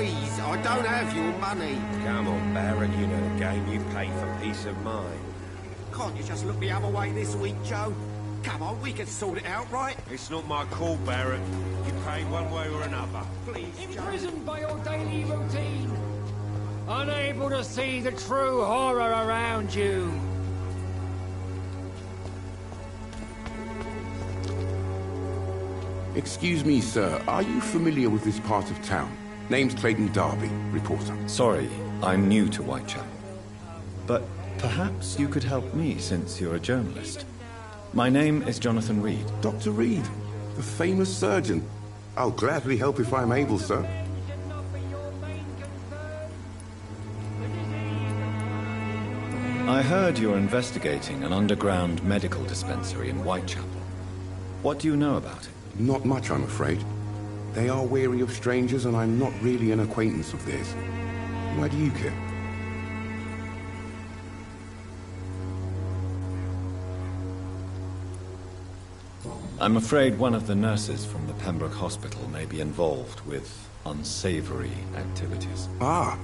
Please, I don't have your money. Come on, Barrett, you know the game. You pay for peace of mind. Can't you just look the other way this week, Joe? Come on, we can sort it out, right? It's not my call, Barrett. You pay one way or another. Please, Joe. Imprisoned by your daily routine. Unable to see the true horror around you. Excuse me, sir. Are you familiar with this part of town? Name's Clayton Darby, reporter. Sorry, I'm new to Whitechapel. But perhaps you could help me since you're a journalist. My name is Jonathan Reed. Dr. Reed, the famous surgeon. I'll gladly help if I'm able, sir. I heard you're investigating an underground medical dispensary in Whitechapel. What do you know about it? Not much, I'm afraid. They are wary of strangers, and I'm not really an acquaintance of theirs. Why do you care? I'm afraid one of the nurses from the Pembroke Hospital may be involved with unsavory activities. Ah,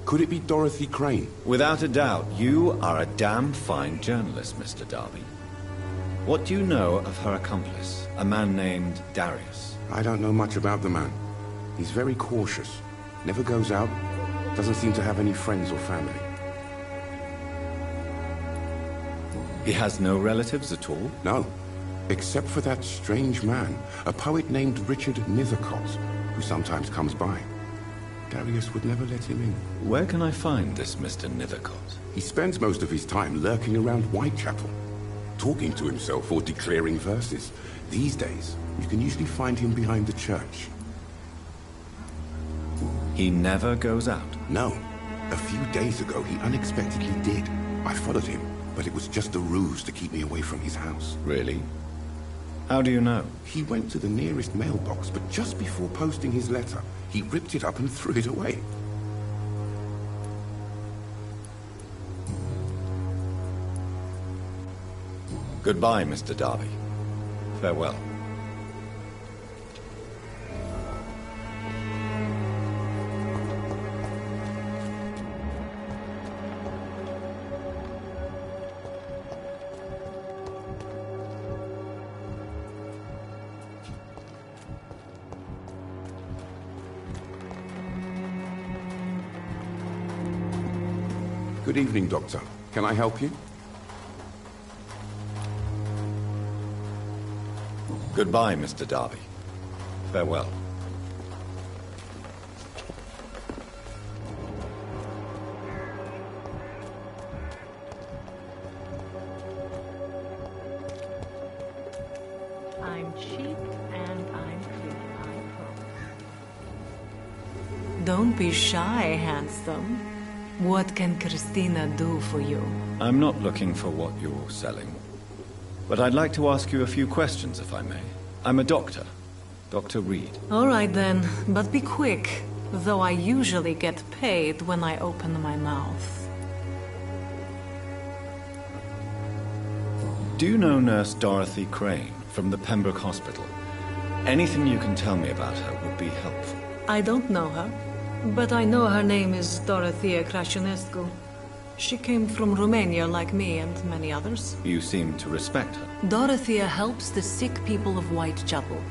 could it be Dorothy Crane? Without a doubt, you are a damn fine journalist, Mr. Darby. What do you know of her accomplice, a man named Darius? I don't know much about the man. He's very cautious. Never goes out. Doesn't seem to have any friends or family. He has no relatives at all? No. Except for that strange man, a poet named Richard Nethercott, who sometimes comes by. Darius would never let him in. Where can I find this Mr. Nethercott? He spends most of his time lurking around Whitechapel, talking to himself or declaring verses. These days, you can usually find him behind the church. He never goes out? No. A few days ago, he unexpectedly did. I followed him, but it was just a ruse to keep me away from his house. Really? How do you know? He went to the nearest mailbox, but just before posting his letter, he ripped it up and threw it away. Goodbye, Mr. Darby. Farewell. Good evening, Doctor. Can I help you? Goodbye, Mr. Darby. Farewell. I'm cheap and I'm clean, I promise. Don't be shy, handsome. What can Christina do for you? I'm not looking for what you're selling. But I'd like to ask you a few questions, if I may. I'm a doctor. Dr. Reed. All right then, but be quick. Though I usually get paid when I open my mouth. Do you know Nurse Dorothy Crane from the Pembroke Hospital? Anything you can tell me about her would be helpful. I don't know her, but I know her name is Dorothea Crăciunescu. She came from Romania like me and many others. You seem to respect her. Dorothea helps the sick people of Whitechapel.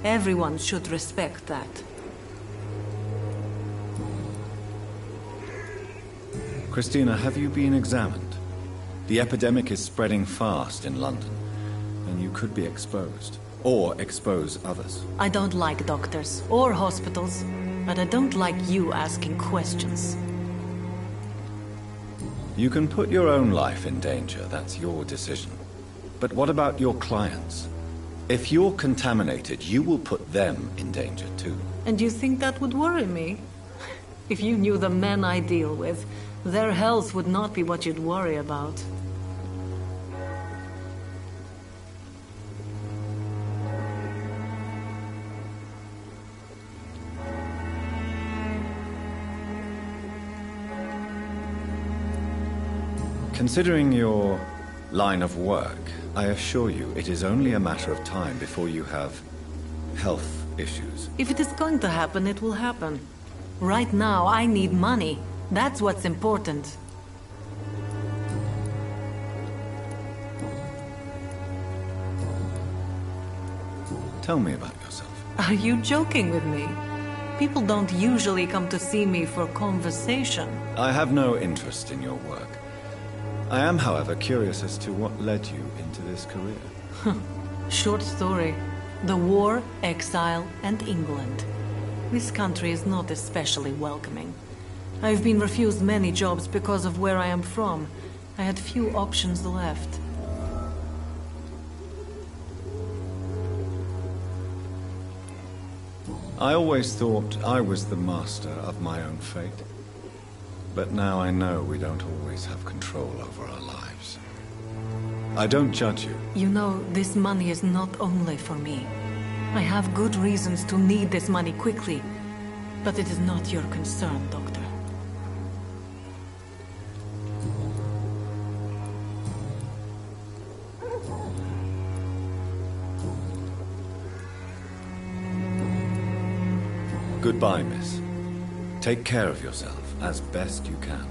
Everyone should respect that. Christina, have you been examined? The epidemic is spreading fast in London, and you could be exposed, or expose others. I don't like doctors or hospitals, but I don't like you asking questions. You can put your own life in danger, that's your decision. But what about your clients? If you're contaminated, you will put them in danger too. And you think that would worry me? If you knew the men I deal with, their health would not be what you'd worry about. Considering your line of work, I assure you it is only a matter of time before you have health issues. If it is going to happen, it will happen. Right now, I need money. That's what's important. Tell me about yourself. Are you joking with me? People don't usually come to see me for conversation. I have no interest in your work. I am, however, curious as to what led you into this career. Short story. The war, exile, and England. This country is not especially welcoming. I've been refused many jobs because of where I am from. I had few options left. I always thought I was the master of my own fate. But now I know we don't always have control over our lives. I don't judge you. You know, this money is not only for me. I have good reasons to need this money quickly. But it is not your concern, Doctor. Goodbye, miss. Take care of yourself as best you can.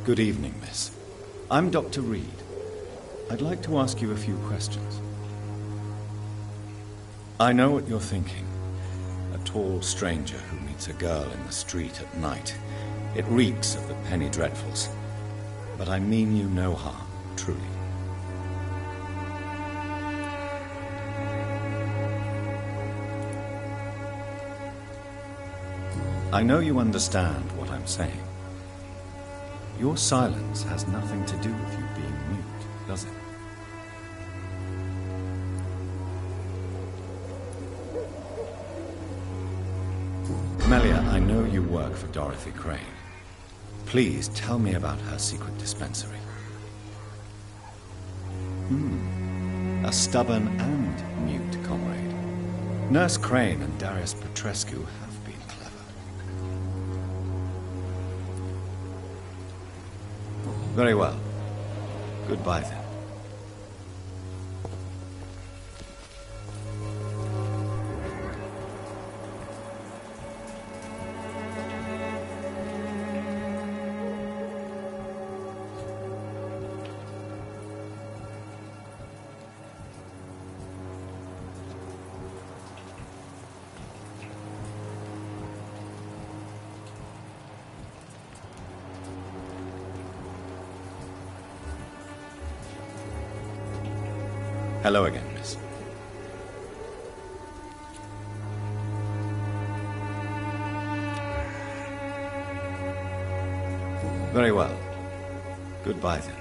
Good evening, miss. I'm Dr. Reed. I'd like to ask you a few questions. I know what you're thinking. A tall stranger who meets a girl in the street at night. It reeks of the penny dreadfuls. But I mean you no harm, truly. I know you understand what I'm saying. Your silence has nothing to do with you being mute, does it? Melia, I know you work for Dorothy Crane. Please tell me about her secret dispensary. A stubborn and mute comrade. Nurse Crane and Darius Petrescu have been clever. Very well. Goodbye then. Hello again, miss. Very well. Goodbye then.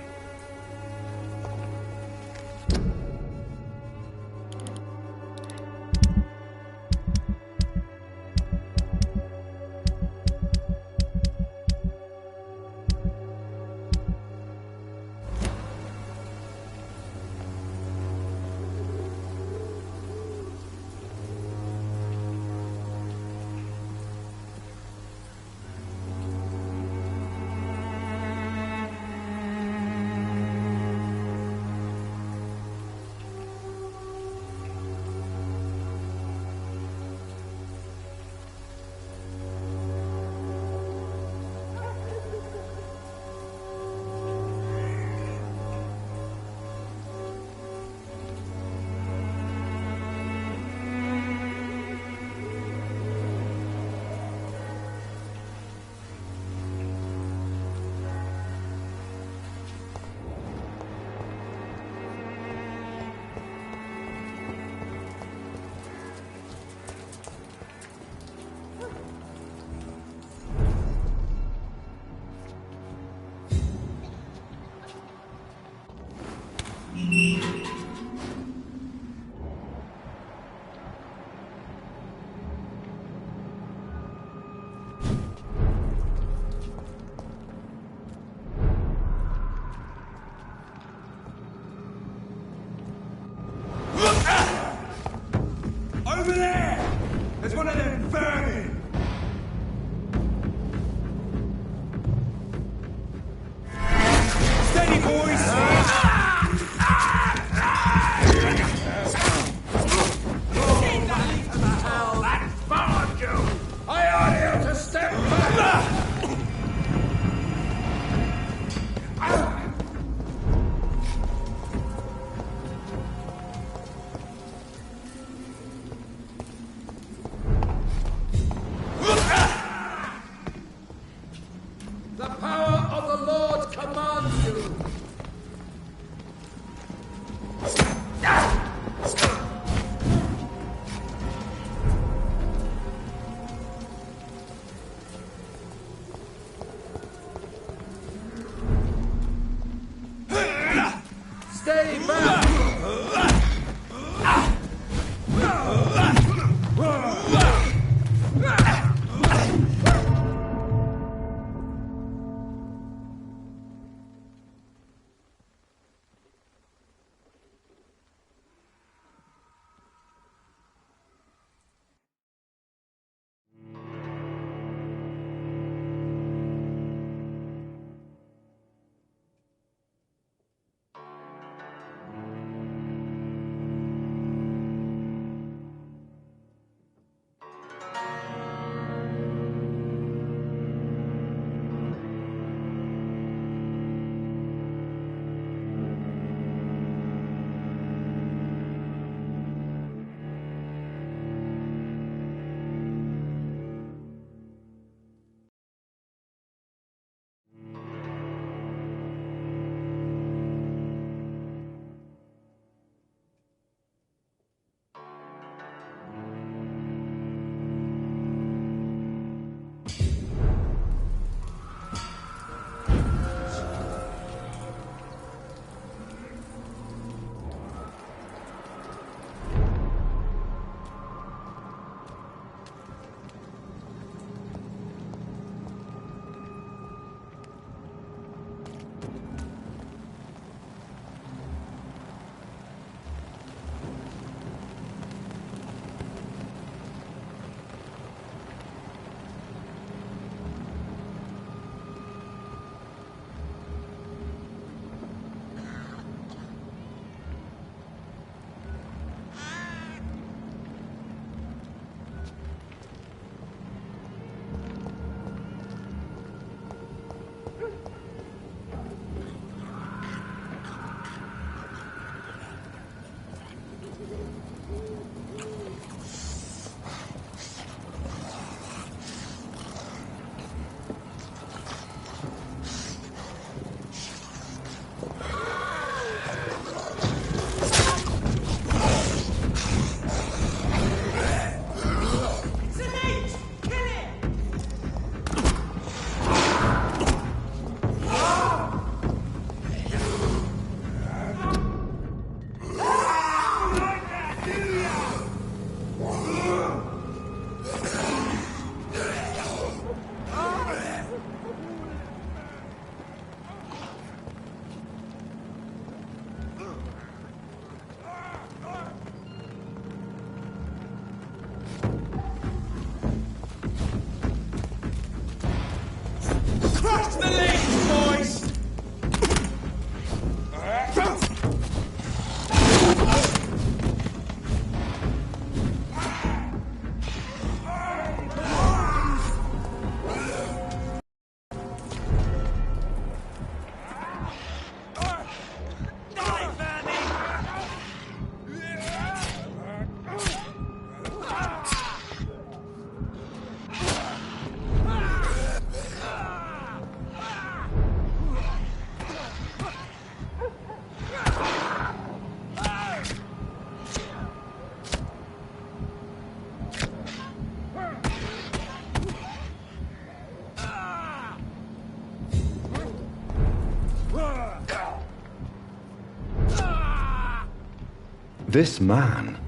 This man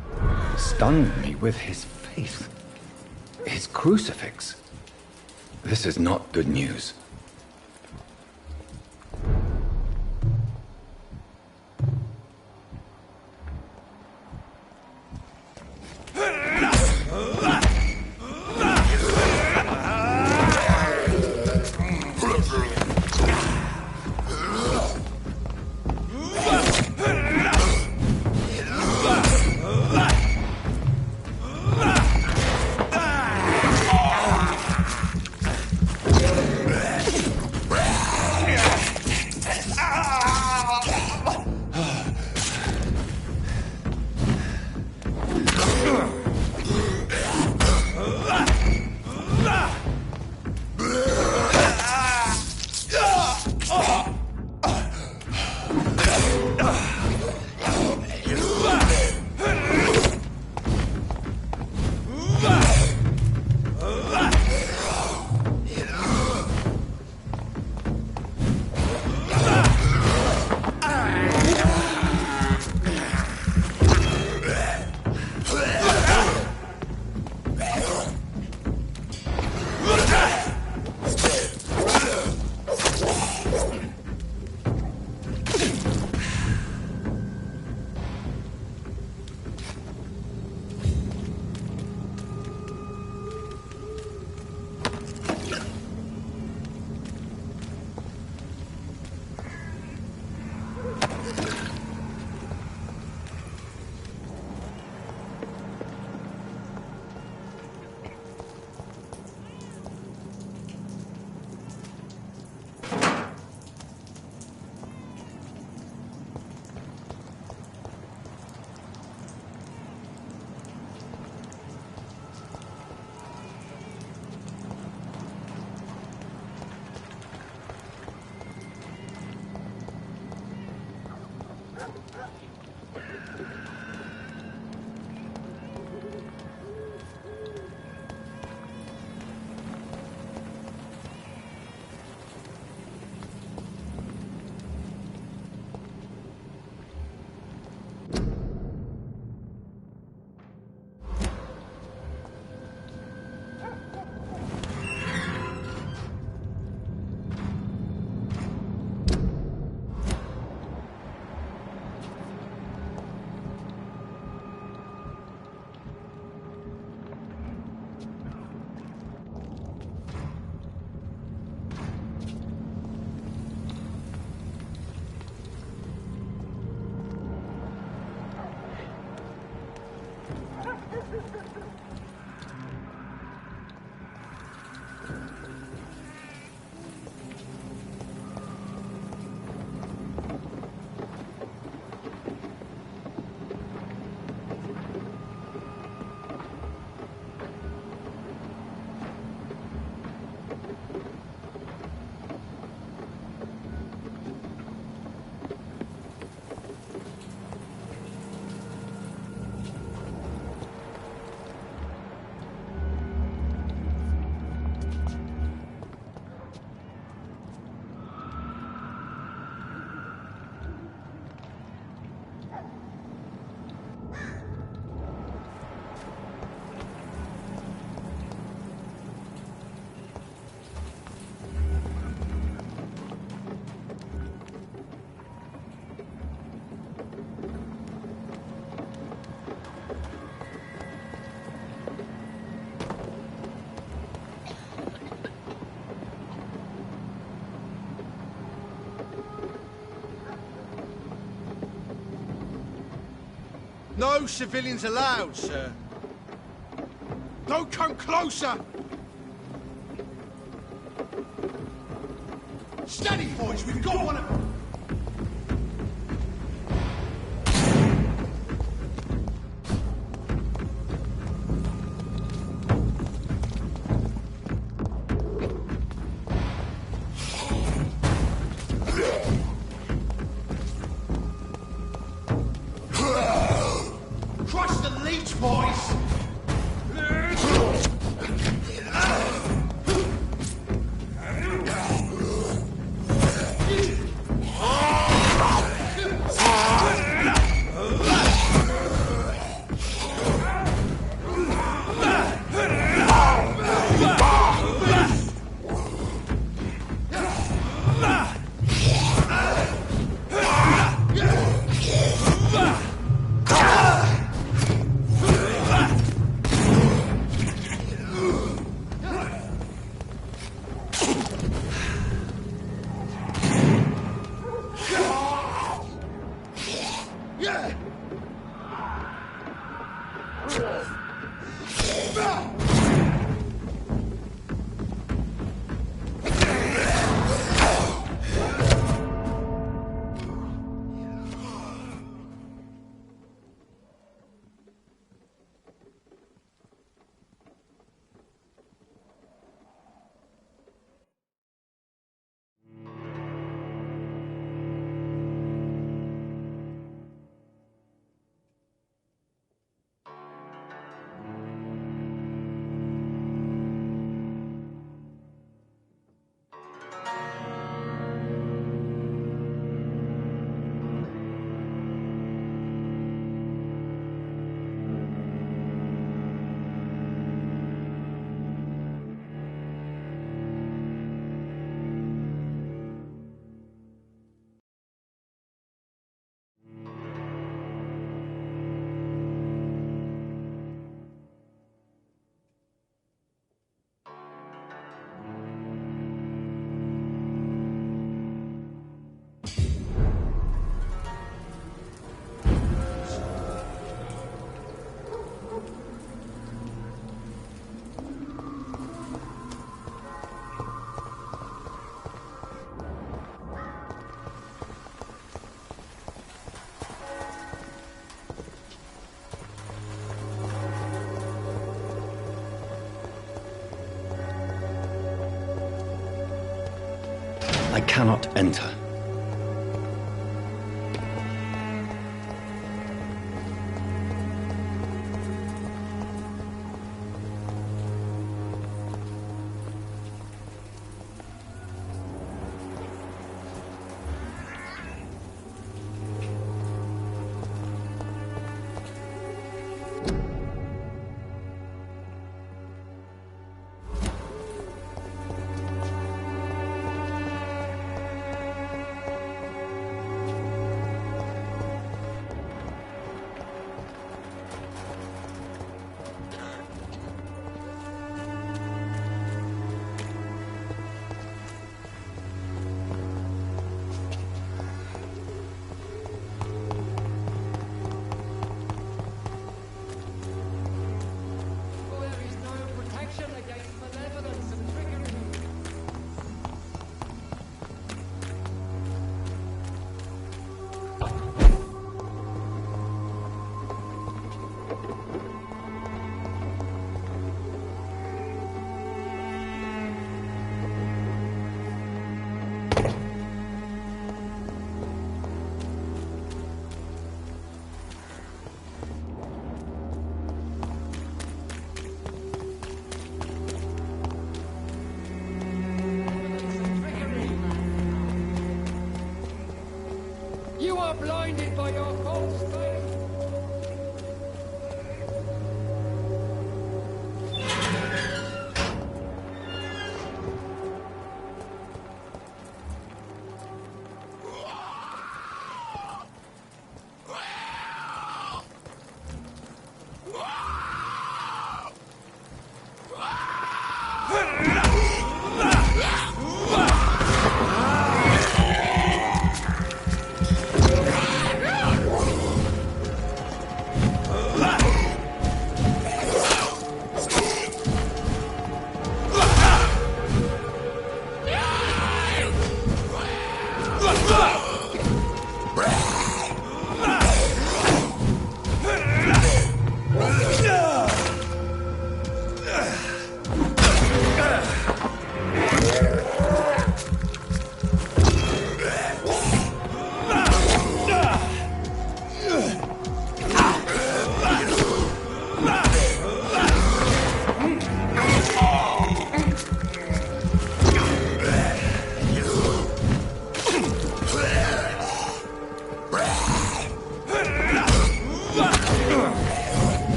stunned me with his faith. His crucifix. This is not good news. No civilians allowed, sir. Don't come closer! Steady, boys, we've got one of them! I cannot enter. You are blinded by your false faith.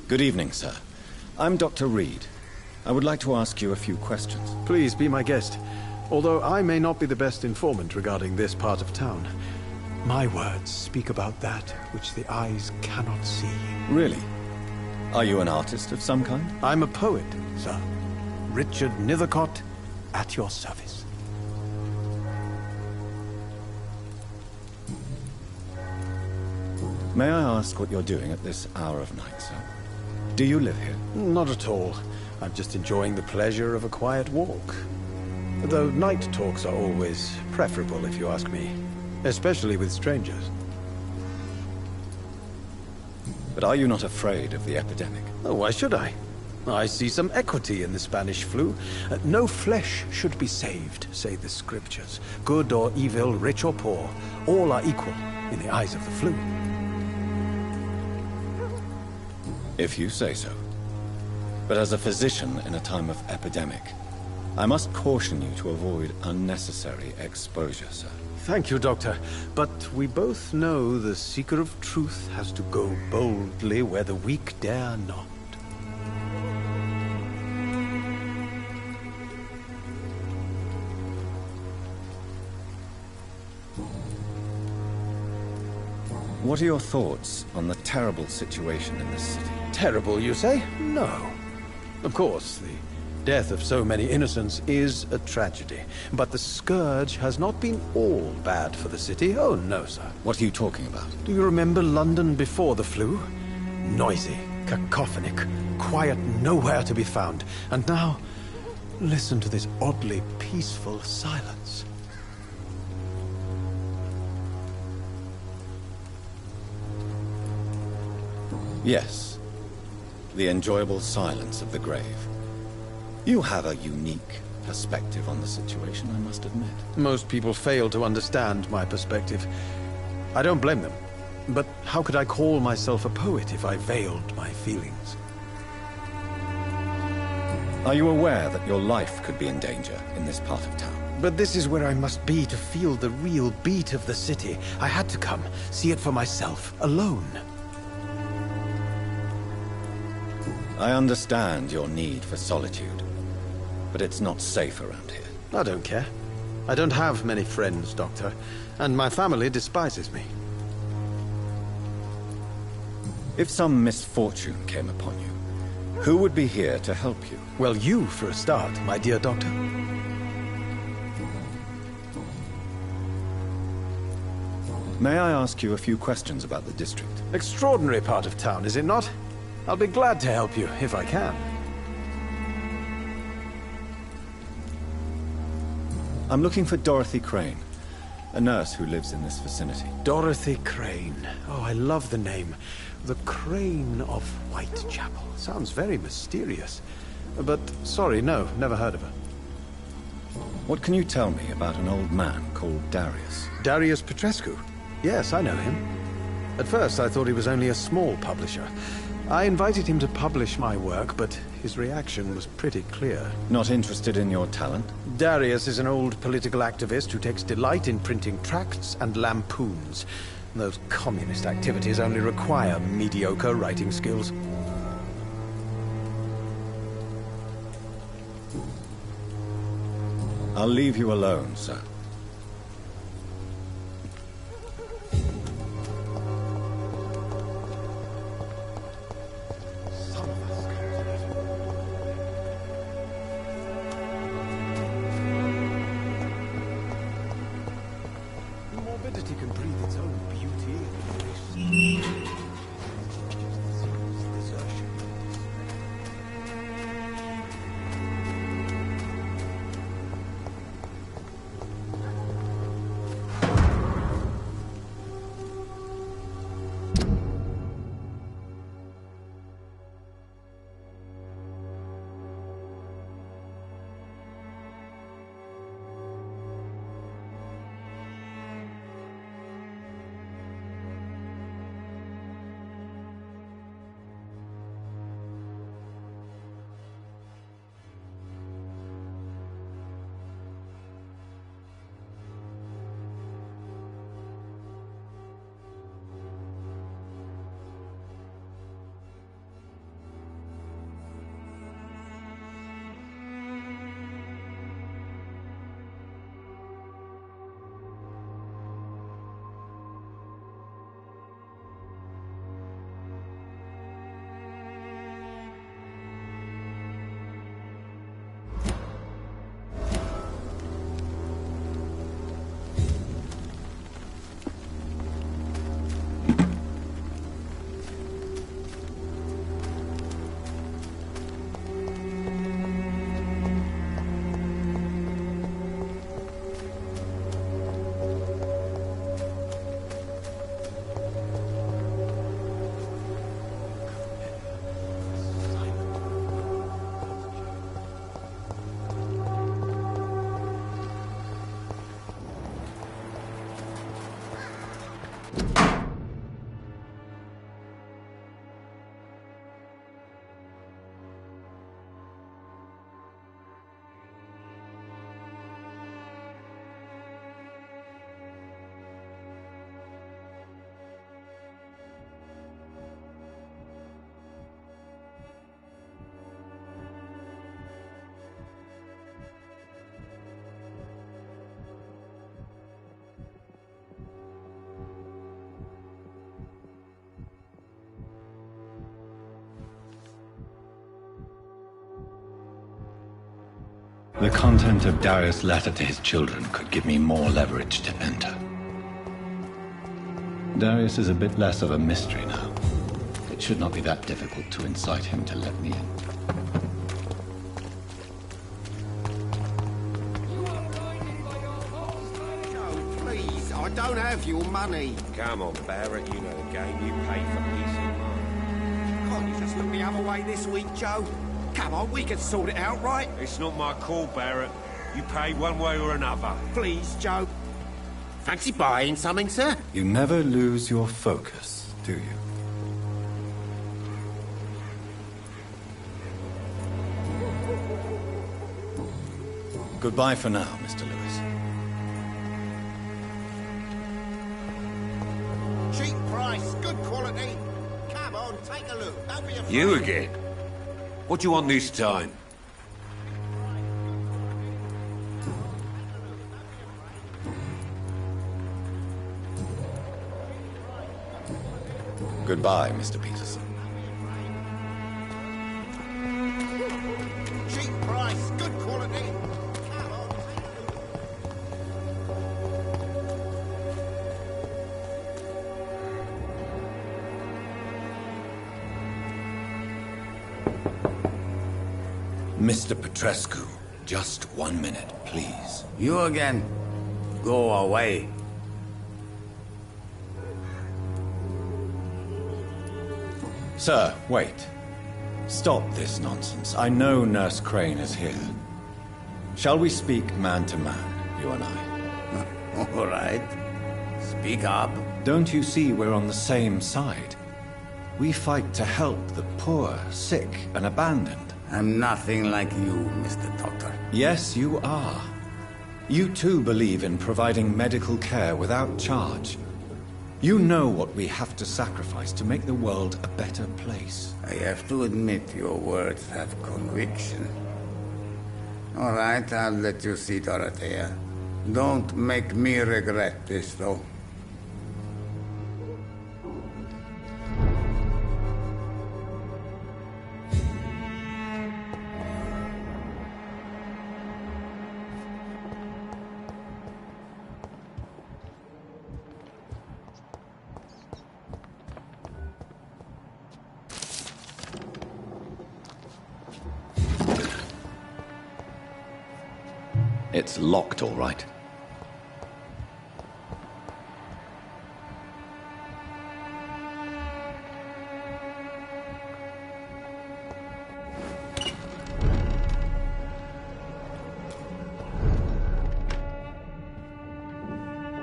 Good evening, sir. I'm Dr. Reed. I would like to ask you a few questions. Please be my guest. Although I may not be the best informant regarding this part of town, my words speak about that which the eyes cannot see. Really? Are you an artist of some kind? I'm a poet, sir. Richard Nithercott, at your service. May I ask what you're doing at this hour of night, sir? Do you live here? Not at all. I'm just enjoying the pleasure of a quiet walk. Though night talks are always preferable, if you ask me. Especially with strangers. But are you not afraid of the epidemic? Oh, why should I? I see some equity in the Spanish flu. No flesh should be saved, say the scriptures. Good or evil, rich or poor, all are equal in the eyes of the flu. If you say so. But as a physician in a time of epidemic, I must caution you to avoid unnecessary exposure, sir. Thank you, Doctor. But we both know the seeker of truth has to go boldly where the weak dare not. What are your thoughts on the terrible situation in this city? Terrible, you say? No. Of course, the death of so many innocents is a tragedy. But the scourge has not been all bad for the city. Oh, no, sir. What are you talking about? Do you remember London before the flu? Noisy, cacophonic, quiet nowhere to be found. And now, listen to this oddly peaceful silence. Yes. The enjoyable silence of the grave. You have a unique perspective on the situation, I must admit. Most people fail to understand my perspective. I don't blame them. But how could I call myself a poet if I veiled my feelings? Are you aware that your life could be in danger in this part of town? But this is where I must be to feel the real beat of the city. I had to come, see it for myself, alone. I understand your need for solitude, but it's not safe around here. I don't care. I don't have many friends, Doctor, and my family despises me. If some misfortune came upon you, who would be here to help you? Well, you for a start, my dear Doctor. May I ask you a few questions about the district? Extraordinary part of town, is it not? I'll be glad to help you, if I can. I'm looking for Dorothy Crane, a nurse who lives in this vicinity. Dorothy Crane. Oh, I love the name. The Crane of Whitechapel. Sounds very mysterious. But, sorry, no, never heard of her. What can you tell me about an old man called Darius? Darius Petrescu? Yes, I know him. At first, I thought he was only a small publisher. I invited him to publish my work, but his reaction was pretty clear. Not interested in your talent? Darius is an old political activist who takes delight in printing tracts and lampoons. Those communist activities only require mediocre writing skills. I'll leave you alone, sir. Morbidity can breathe its own beauty. Desertion. The content of Darius' letter to his children could give me more leverage to enter. Darius is a bit less of a mystery now. It should not be that difficult to incite him to let me in. Joe, please, I don't have your money. Come on, Barrett, you know the game. You pay for peace of mind. Can't you just look the other way this week, Joe? Come on, we can sort it out, right? It's not my call, Barrett. You pay one way or another. Please, Joe. Fancy buying something, sir? You never lose your focus, do you? Goodbye for now, Mr. Lewis. Cheap price, good quality. Come on, take a look. Don't be afraid. You again? What do you want this time? Goodbye, Mr. Peterson. Cheap price, good quality. Come on, take a look. Mr. Petrescu, just 1 minute, please. You again? Go away. Sir, wait. Stop this nonsense. I know Nurse Crane is here. Shall we speak man to man, you and I? All right. Speak up. Don't you see we're on the same side? We fight to help the poor, sick, and abandoned. I'm nothing like you, Mr. Doctor. Yes, you are. You too believe in providing medical care without charge. You know what we have to sacrifice to make the world a better place. I have to admit your words have conviction. All right, I'll let you see Dorothea. Don't make me regret this, though. It's locked, all right.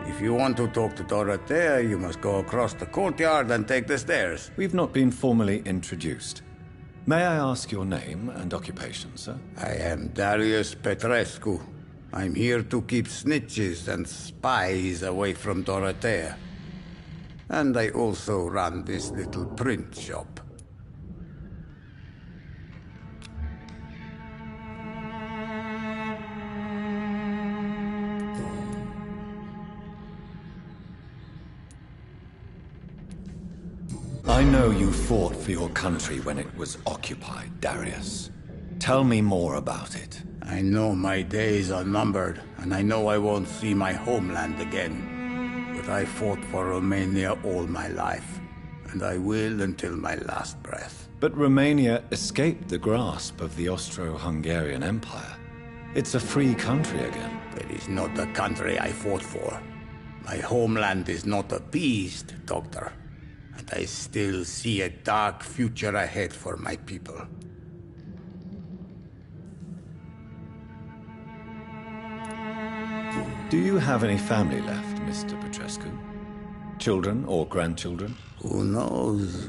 If you want to talk to Dorothea, you must go across the courtyard and take the stairs. We've not been formally introduced. May I ask your name and occupation, sir? I am Darius Petrescu. I'm here to keep snitches and spies away from Dorothea. And I also run this little print shop. I know you fought for your country when it was occupied, Darius. Tell me more about it. I know my days are numbered, and I know I won't see my homeland again. But I fought for Romania all my life, and I will until my last breath. But Romania escaped the grasp of the Austro-Hungarian Empire. It's a free country again. It is not the country I fought for. My homeland is not appeased, Doctor. And I still see a dark future ahead for my people. Do you have any family left, Mr. Petrescu? Children or grandchildren? Who knows?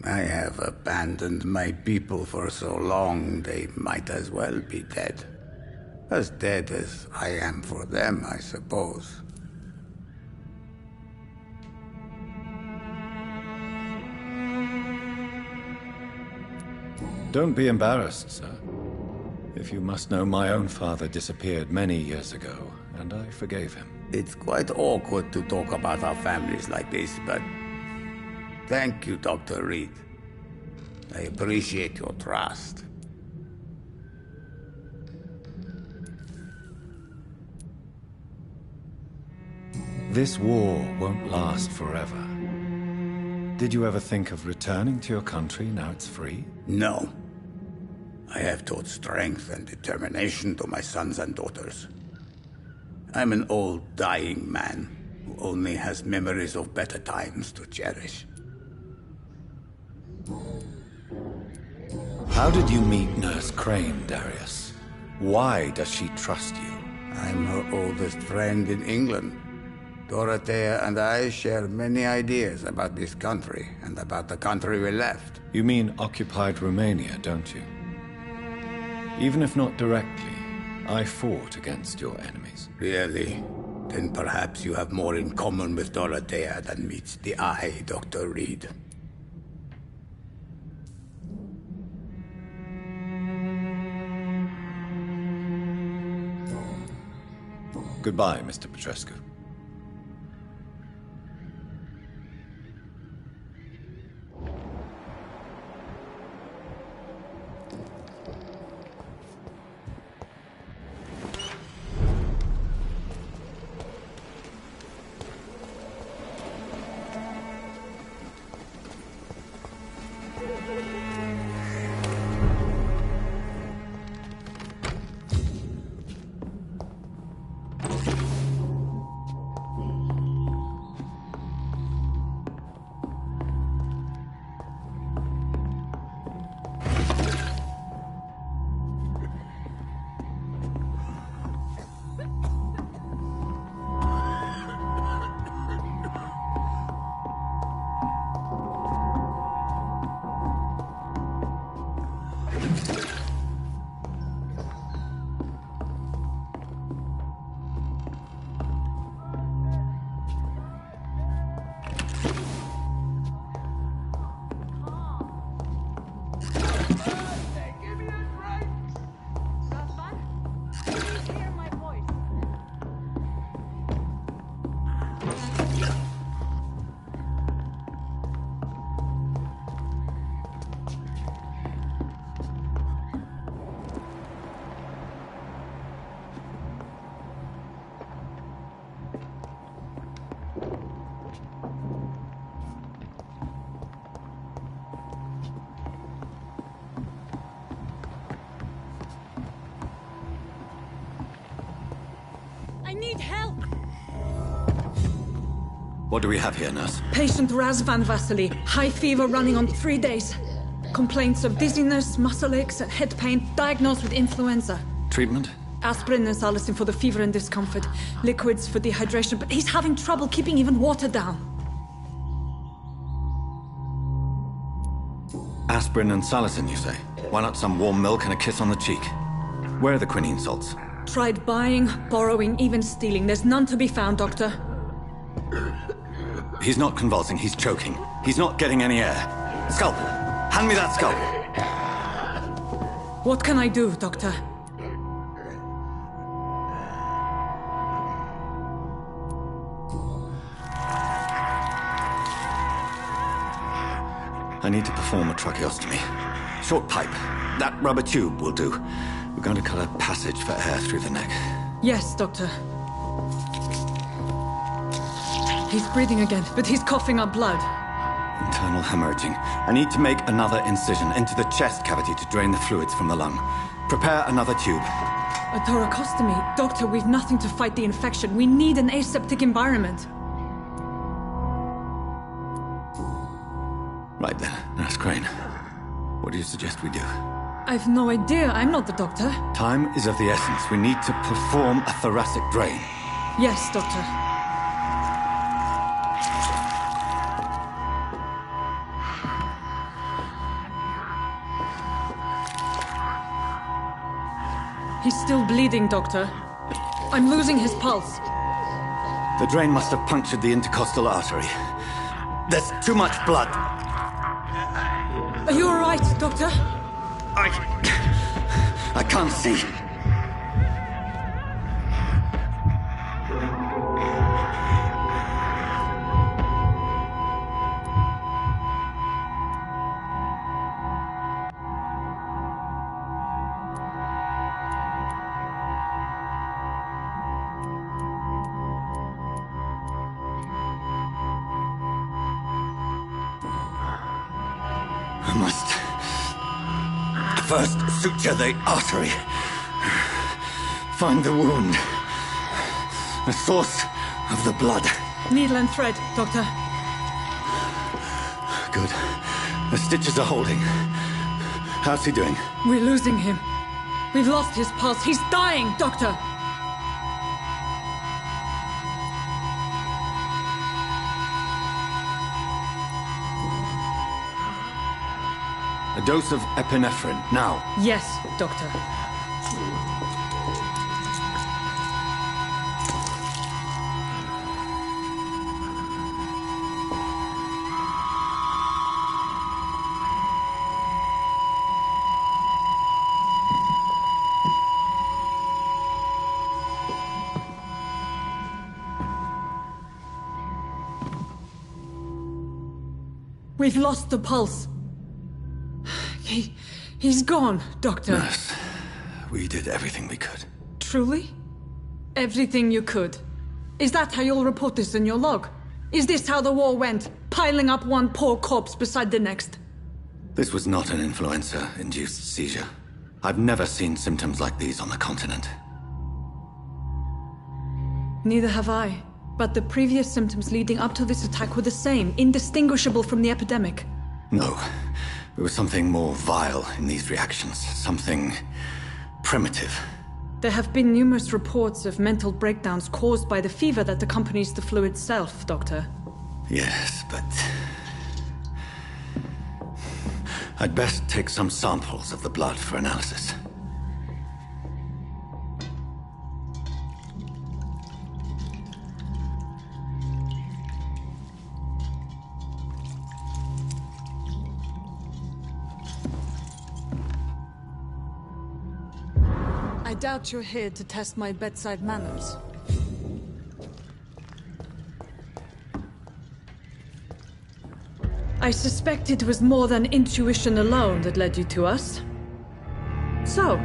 I have abandoned my people for so long, they might as well be dead. As dead as I am for them, I suppose. Don't be embarrassed, sir. If you must know, my own father disappeared many years ago, and I forgave him. It's quite awkward to talk about our families like this, but thank you, Dr. Reed. I appreciate your trust. This war won't last forever. Did you ever think of returning to your country now it's free? No. I have taught strength and determination to my sons and daughters. I'm an old, dying man who only has memories of better times to cherish. How did you meet Nurse Crane, Darius? Why does she trust you? I'm her oldest friend in England. Dorothea and I share many ideas about this country and about the country we left. You mean occupied Romania, don't you? Even if not directly, I fought against your enemies. Really? Then perhaps you have more in common with Dorothea than meets the eye, Dr. Reed. Goodbye, Mr. Petrescu. What do we have here, nurse? Patient Razvan Vasily. High fever running on 3 days. Complaints of dizziness, muscle aches, and head pain. Diagnosed with influenza. Treatment? Aspirin and salicin for the fever and discomfort. Liquids for dehydration, but he's having trouble keeping even water down. Aspirin and salicin, you say? Why not some warm milk and a kiss on the cheek? Where are the quinine salts? Tried buying, borrowing, even stealing. There's none to be found, Doctor. He's not convulsing, he's choking. He's not getting any air. Scalpel! Hand me that scalpel! What can I do, Doctor? I need to perform a tracheostomy. Short pipe. That rubber tube will do. We're going to cut a passage for air through the neck. Yes, Doctor. He's breathing again, but he's coughing up blood. Internal hemorrhaging. I need to make another incision into the chest cavity to drain the fluids from the lung. Prepare another tube. A thoracostomy? Doctor, we've nothing to fight the infection. We need an aseptic environment. Right then, Nurse Crane. What do you suggest we do? I've no idea. I'm not the doctor. Time is of the essence. We need to perform a thoracic drain. Yes, Doctor. He's still bleeding, Doctor. I'm losing his pulse. The drain must have punctured the intercostal artery. There's too much blood. Are you all right, Doctor? I can't see. I must first suture the artery. Find the wound. The source of the blood. Needle and thread, Doctor. Good. The stitches are holding. How's he doing? We're losing him. We've lost his pulse. He's dying, Doctor! A dose of epinephrine, now. Yes, Doctor. We've lost the pulse. He's gone, Doctor. Nurse, we did everything we could. Truly? Everything you could? Is that how you'll report this in your log? Is this how the war went? Piling up one poor corpse beside the next? This was not an influenza-induced seizure. I've never seen symptoms like these on the continent. Neither have I. But the previous symptoms leading up to this attack were the same, indistinguishable from the epidemic. No. There was something more vile in these reactions. Something primitive. There have been numerous reports of mental breakdowns caused by the fever that accompanies the flu itself, Doctor. Yes, but... I'd best take some samples of the blood for analysis. I doubt you're here to test my bedside manners. I suspect it was more than intuition alone that led you to us. So,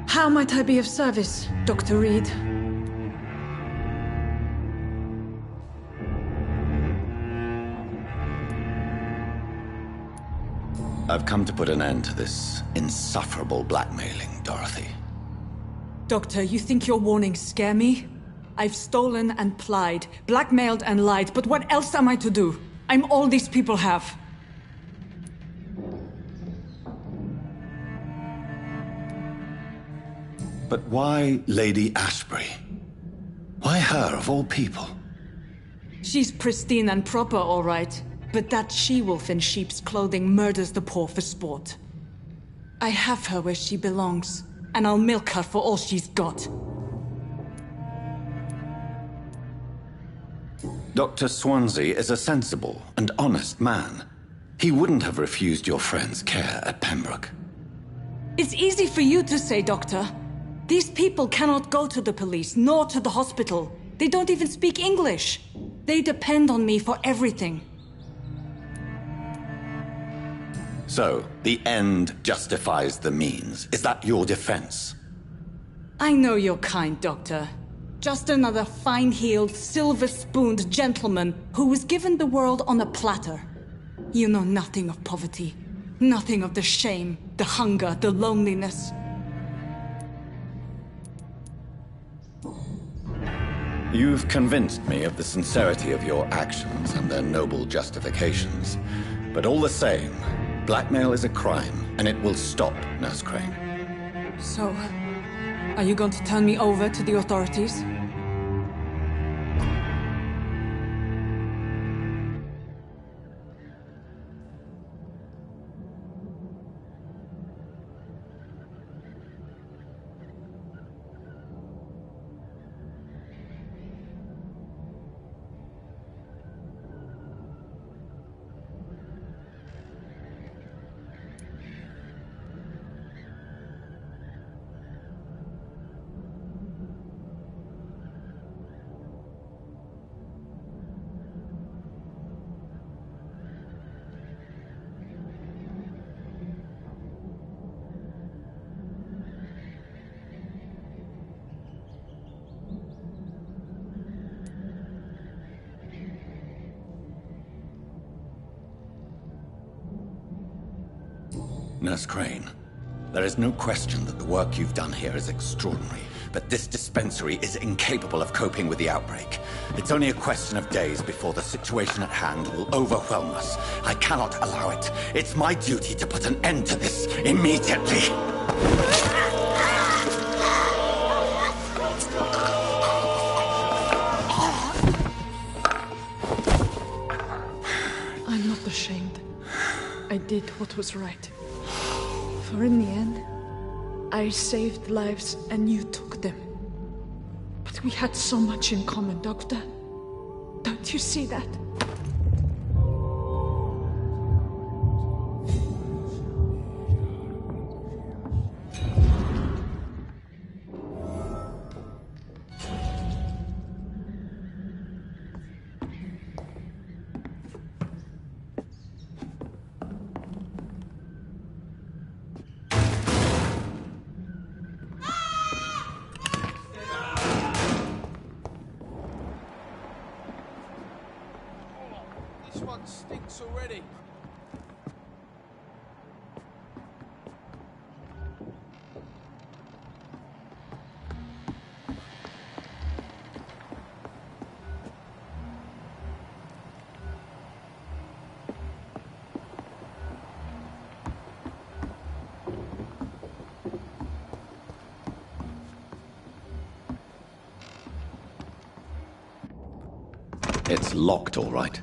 how might I be of service, Dr. Reed? I've come to put an end to this insufferable blackmailing, Dorothy. Doctor, you think your warnings scare me? I've stolen and plied, blackmailed and lied, but what else am I to do? I'm all these people have. But why Lady Ashbury? Why her, of all people? She's pristine and proper, all right. But that she-wolf in sheep's clothing murders the poor for sport. I have her where she belongs, and I'll milk her for all she's got. Dr. Swansea is a sensible and honest man. He wouldn't have refused your friend's care at Pembroke. It's easy for you to say, Doctor. These people cannot go to the police, nor to the hospital. They don't even speak English. They depend on me for everything. So, the end justifies the means. Is that your defense? I know you're kind, Doctor. Just another fine-heeled, silver-spooned gentleman who was given the world on a platter. You know nothing of poverty. Nothing of the shame, the hunger, the loneliness. You've convinced me of the sincerity of your actions and their noble justifications. But all the same, blackmail is a crime, and it will stop, Nurse Crane. So, are you going to turn me over to the authorities? Nurse Crane, there is no question that the work you've done here is extraordinary, but this dispensary is incapable of coping with the outbreak. It's only a question of days before the situation at hand will overwhelm us. I cannot allow it. It's my duty to put an end to this immediately. I'm not ashamed. I did what was right. For in the end, I saved lives and you took them. But we had so much in common, Doctor. Don't you see that? This one stinks already. It's locked, all right.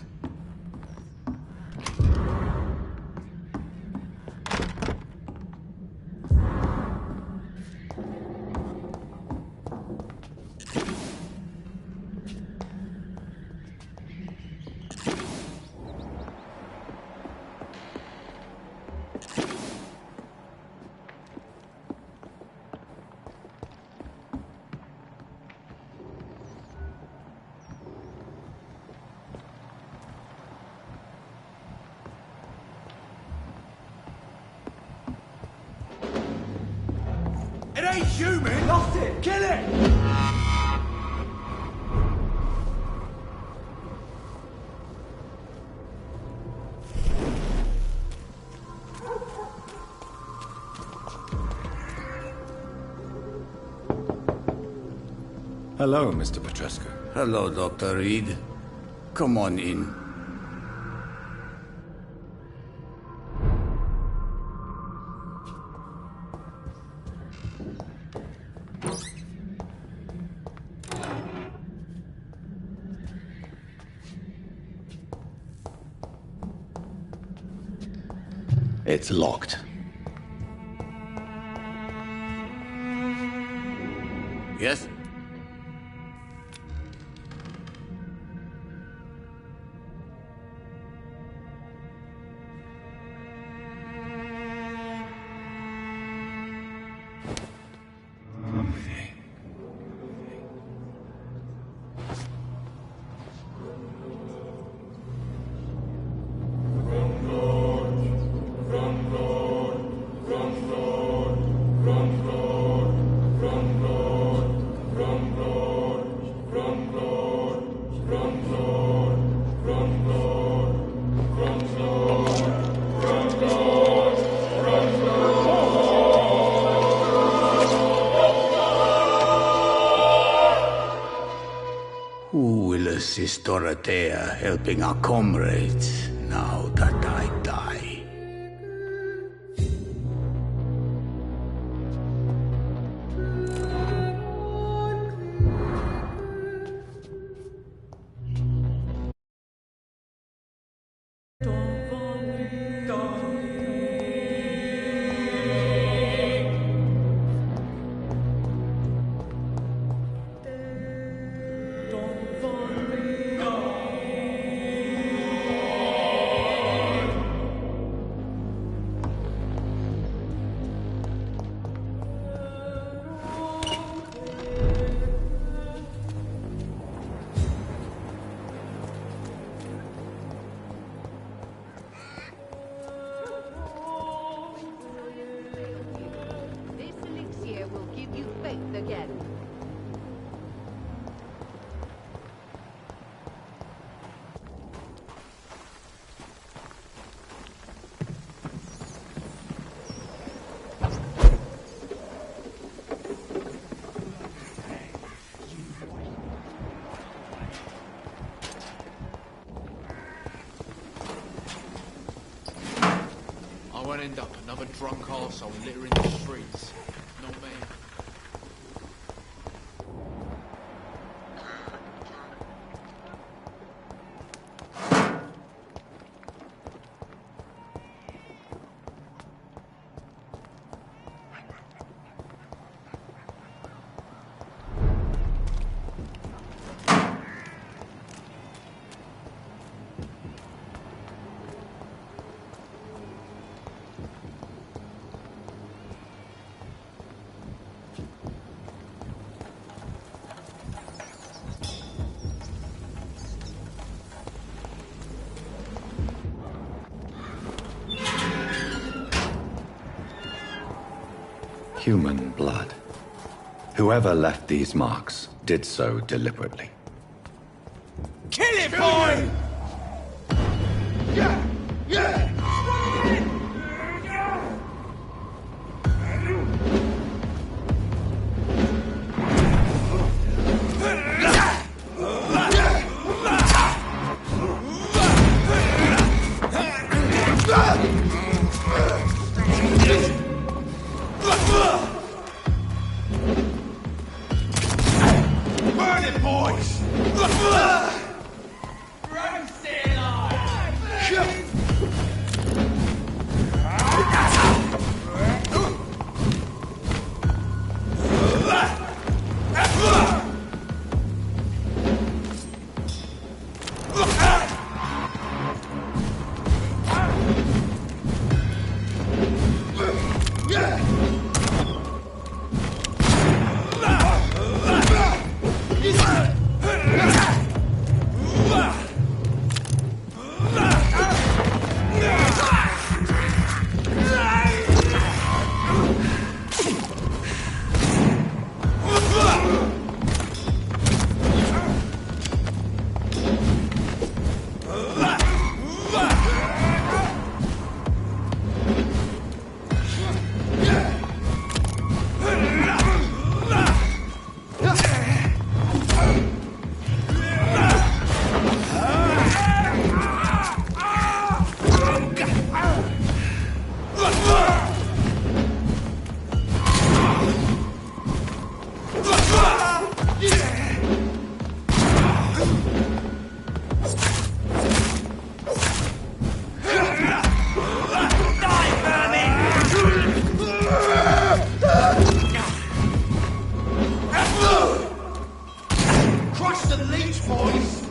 It ain't human! Lost it! Kill it! Hello, Mr. Petrescu. Hello, Dr. Reed. Come on in. It's locked. Yes? Who will assist Dorothea helping our comrades now that I die? won't end up another drunk arsehole littering the streets. Not me. Human blood. Whoever left these marks did so deliberately. Kill it, boy! Yeah! Yeah! Burn it, boys! Crush the leech, boys!